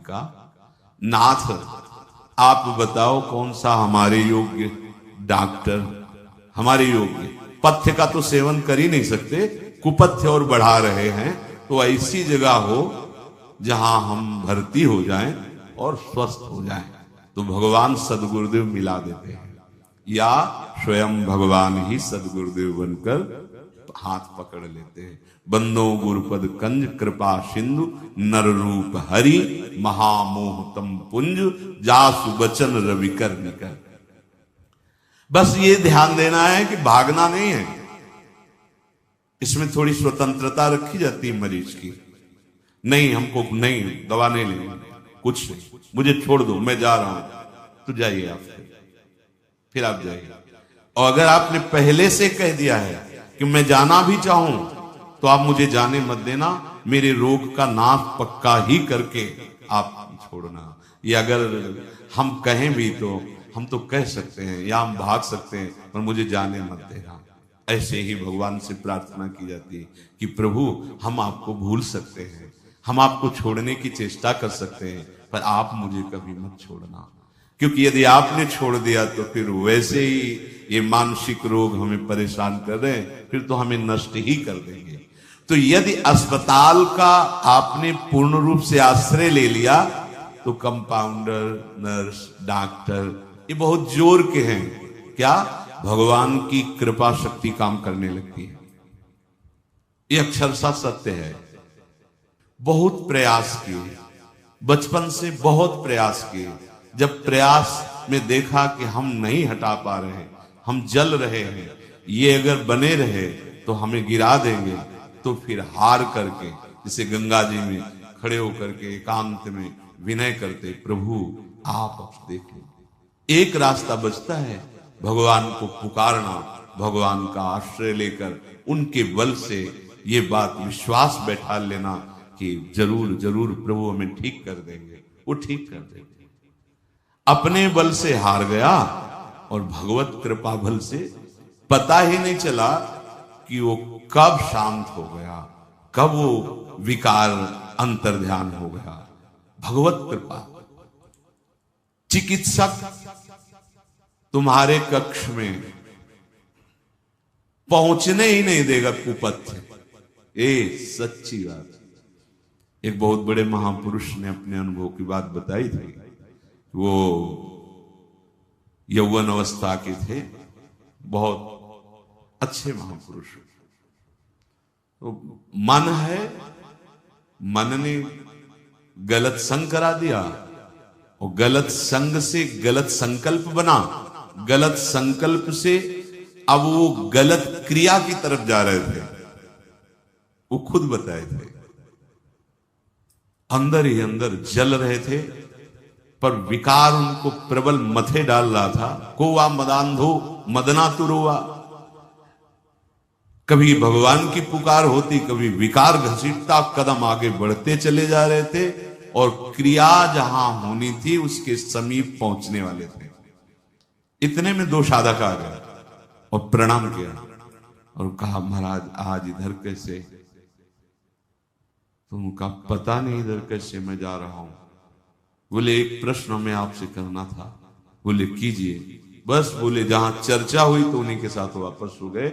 का नाथ आप बताओ कौन सा हमारे योग्य डॉक्टर, हमारे योग्य, पथ्य का तो सेवन कर ही नहीं सकते, कुपथ्य और बढ़ा रहे हैं, तो ऐसी जगह हो जहां हम भर्ती हो जाएं और स्वस्थ हो जाएं, तो भगवान सदगुरुदेव मिला देते हैं, या स्वयं भगवान ही सदगुरुदेव बनकर हाथ पकड़ लेते हैं। बंदो गुरुपद कंज कृपा सिंधु नर रूप हरि महामोह तम पुंज जासु बचन रवि कर निकर। बस ये ध्यान देना है कि भागना नहीं है, इसमें थोड़ी स्वतंत्रता रखी जाती है मरीज की। नहीं, हमको नहीं, दवा नहीं लेनी, कुछ नहीं, मुझे छोड़ दो, मैं जा रहा हूं, तो जाइए आप, फिर आप जाइए। और अगर आपने पहले से कह दिया है कि मैं जाना भी चाहूं तो आप मुझे जाने मत देना, मेरे रोग का नाश पक्का ही करके आप छोड़ना। या अगर हम कहें भी तो हम तो कह सकते हैं या हम भाग सकते हैं, पर मुझे जाने मत देना। ऐसे ही भगवान से प्रार्थना की जाती है कि प्रभु हम आपको भूल सकते हैं, हम आपको छोड़ने की चेष्टा कर सकते हैं, पर आप मुझे कभी मत छोड़ना, क्योंकि यदि आपने छोड़ दिया तो फिर वैसे ही ये मानसिक रोग हमें परेशान कर रहे हैं, फिर तो हमें नष्ट ही कर देंगे। तो यदि अस्पताल का आपने पूर्ण रूप से आश्रय ले लिया तो कंपाउंडर, नर्स, डॉक्टर ये बहुत जोर के हैं, क्या भगवान की कृपा शक्ति काम करने लगती है। ये अक्षरशः सत्य है। बहुत प्रयास किए, बचपन से बहुत प्रयास किए, जब प्रयास में देखा कि हम नहीं हटा पा रहे हैं, हम जल रहे हैं, ये अगर बने रहे तो हमें गिरा देंगे, तो फिर हार करके जैसे गंगा जी में खड़े होकर के एकांत में विनय करते, प्रभु आप अब देख लो। एक रास्ता बचता है, भगवान को पुकारना, भगवान का आश्रय लेकर उनके बल से ये बात विश्वास बैठा लेना कि जरूर जरूर प्रभु हमें ठीक कर देंगे, वो ठीक कर देंगे। अपने बल से हार गया और भगवत कृपा बल से पता ही नहीं चला कि वो कब शांत हो गया, कब वो विकार अंतर्ध्यान हो गया। भगवत कृपा। चिकित्सक तुम्हारे कक्ष में पहुंचने ही नहीं देगा कुपथ्य, ये सच्ची बात। एक बहुत बड़े महापुरुष ने अपने अनुभव की बात बताई थी। वो यौवन अवस्था के थे, बहुत अच्छे महापुरुष। तो मन है, मन ने गलत संग करा दिया, और गलत संग से गलत संकल्प बना, गलत संकल्प से अब वो गलत क्रिया की तरफ जा रहे थे। वो खुद बताए थे, अंदर ही अंदर जल रहे थे, पर विकार उनको प्रबल मथे डाल रहा था। कोवा मदांधो मदना तुरुआ। कभी भगवान की पुकार होती, कभी विकार घसीटता, कदम आगे बढ़ते चले जा रहे थे, और क्रिया जहां होनी थी उसके समीप पहुंचने वाले थे। इतने में दो साधक आ गए और प्रणाम किया और कहा, महाराज आज इधर कैसे? तुमका पता नहीं इधर कैसे मैं जा रहा हूं। बोले एक प्रश्न हमें आपसे करना था। बोले कीजिए। बस बोले जहां चर्चा हुई तो उन्हीं के साथ वापस हो गए।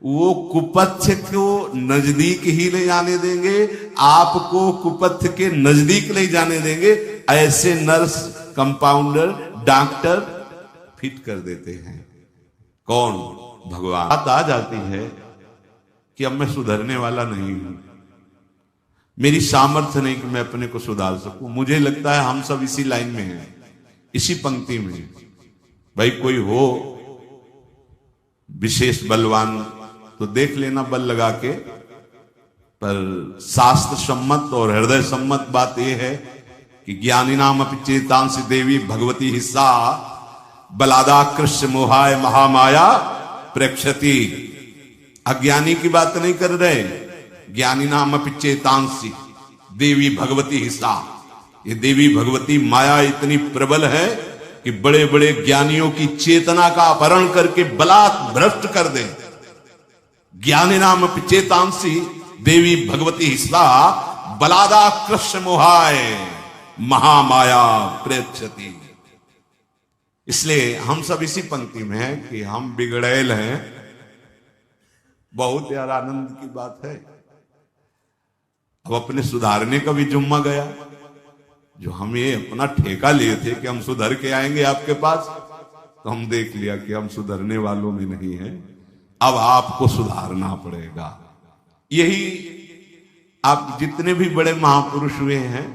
वो कुपथ्य को नजदीक ही ले जाने देंगे, आपको कुपथ्य के नजदीक नहीं जाने देंगे। ऐसे नर्स, कंपाउंडर, डॉक्टर फिट कर देते हैं। कौन? भगवान। बात आ जाती है कि अब मैं सुधरने वाला नहीं हूं, मेरी सामर्थ्य नहीं कि मैं अपने को सुधार सकूं। मुझे लगता है हम सब इसी लाइन में हैं, इसी पंक्ति में। भाई कोई हो विशेष बलवान तो देख लेना बल लगा के, पर शास्त्र सम्मत और हृदय सम्मत बात यह है कि ज्ञानी नाम अपि चेतांसी देवी भगवती हिस्सा बलादा कृष्ण मोहाय महामाया प्रेक्षति। अज्ञानी की बात नहीं कर रहे, ज्ञानी नाम अपि चेतांसी देवी भगवती हिस्सा। ये देवी भगवती माया इतनी प्रबल है कि बड़े बड़े ज्ञानियों की चेतना का अपहरण करके बलात् भ्रष्ट कर दे। ज्ञानी नाम अपि चेतांसी देवी भगवती हिस्सा बलादा कृष्ण मोहाय महामाया प्रयच्छति। इसलिए हम सब इसी पंक्ति में हैं कि हम बिगड़ैल हैं। बहुत यार आनंद की बात है। अब अपने सुधारने का भी जुम्मा गया। जो हम ये अपना ठेका लिए थे कि हम सुधर के आएंगे आपके पास, तो हम देख लिया कि हम सुधरने वालों में नहीं हैं। अब आपको सुधारना पड़ेगा। यही आप जितने भी बड़े महापुरुष हुए हैं,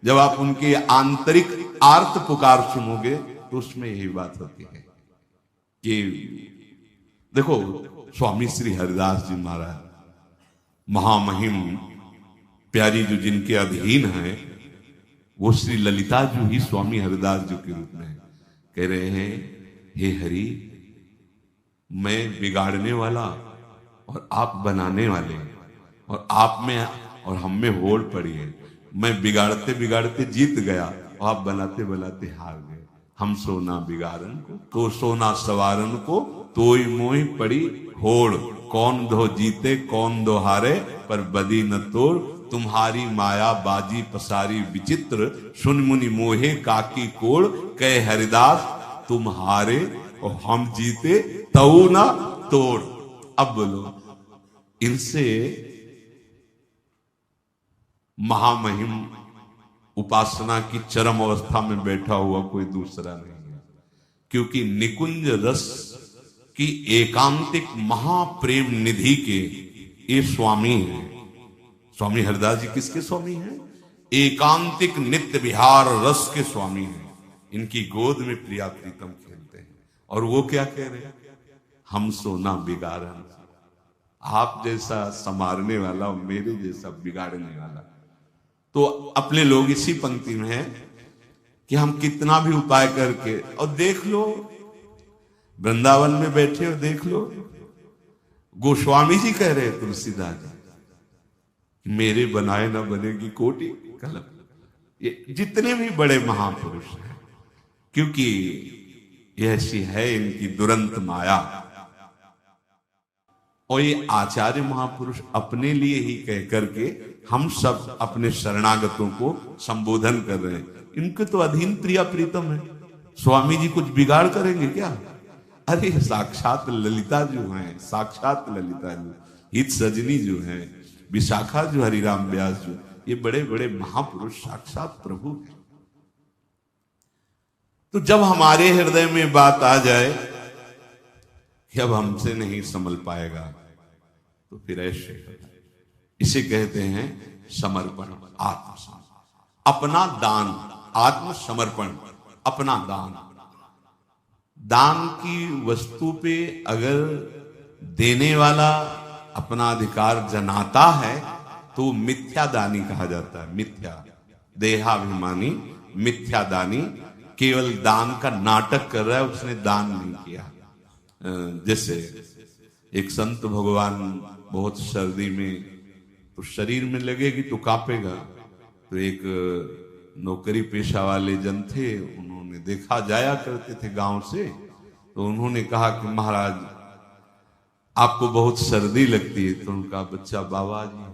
जब आप उनकी आंतरिक आर्त पुकार सुनोगे तो उसमें यही बात होती है कि देखो, स्वामी श्री हरिदास जी महाराज महामहिम प्यारी जो जिनके अधीन है, वो श्री ललिता जी ही स्वामी हरिदास जी के रूप में कह रहे हैं, हे हरि, मैं बिगाड़ने वाला और आप बनाने वाले, और आप में और हम में होड़ पड़ी है। मैं बिगाड़ते बिगाड़ते जीत गया और आप बनाते बनाते हार गए। हम सोना बिगाड़न को तो सोना सवारन को, तोई मोई पड़ी होड़। कौन दो जीते कौन दो हारे, पर बदी न तोड़। तुम्हारी माया बाजी पसारी विचित्र, सुन मुनि मोहे काकी कोड़। कहे हरिदास तुम हारे और हम जीते, तऊ ना तोड़। अब बोलो, इनसे महामहिम उपासना की चरम अवस्था में बैठा हुआ कोई दूसरा नहीं है। क्योंकि निकुंज रस की एकांतिक महाप्रेम निधि के ये स्वामी हैं। स्वामी हरिदास जी किसके स्वामी हैं? एकांतिक नित्य विहार रस के स्वामी हैं। इनकी गोद में प्रिया प्रीतम खेलते हैं। और वो क्या कह रहे हैं? हम सोना बिगाड़न, आप जैसा संवारने वाला और मेरे जैसा बिगाड़ने वाला। तो अपने लोग इसी पंक्ति में है कि हम कितना भी उपाय करके, और देख लो वृंदावन में बैठे और देख लो, गोस्वामी जी कह रहे हैं तुलसीदास जी, मेरे बनाए ना बनेगी कोटि कलम। ये जितने भी बड़े महापुरुष हैं, क्योंकि ये ऐसी है इनकी दुरंत माया। और ये आचार्य महापुरुष अपने लिए ही कह करके हम सब अपने शरणागतों को संबोधन कर रहे हैं। इनके तो अधीन प्रिया प्रीतम है। स्वामी जी कुछ बिगाड़ करेंगे क्या? अरे साक्षात ललिता जो हैं, साक्षात ललिता जो हित सजनी जो हैं, विशाखा जो हरिराम व्यास जो, ये बड़े बड़े महापुरुष साक्षात प्रभु हैं। तो जब हमारे हृदय में बात आ जाए कि अब हमसे नहीं संभल पाएगा, तो फिर ऐसे इसे कहते हैं समर्पण, आत्मसमर्पण, अपना दान, आत्मसमर्पण, अपना दान। दान की वस्तु पे अगर देने वाला अपना अधिकार जनाता है तो मिथ्या दानी कहा जाता है। मिथ्या देहाभिमानी, मिथ्या दानी, केवल दान का नाटक कर रहा है, उसने दान नहीं किया। जैसे एक संत भगवान बहुत सर्दी में तो शरीर में लगेगी तो कांपेगा। तो एक नौकरी पेशा वाले जन थे, उन्होंने देखा, जाया करते थे गांव से, तो उन्होंने कहा कि महाराज आपको बहुत सर्दी लगती है। तो उनका बच्चा, बाबा जी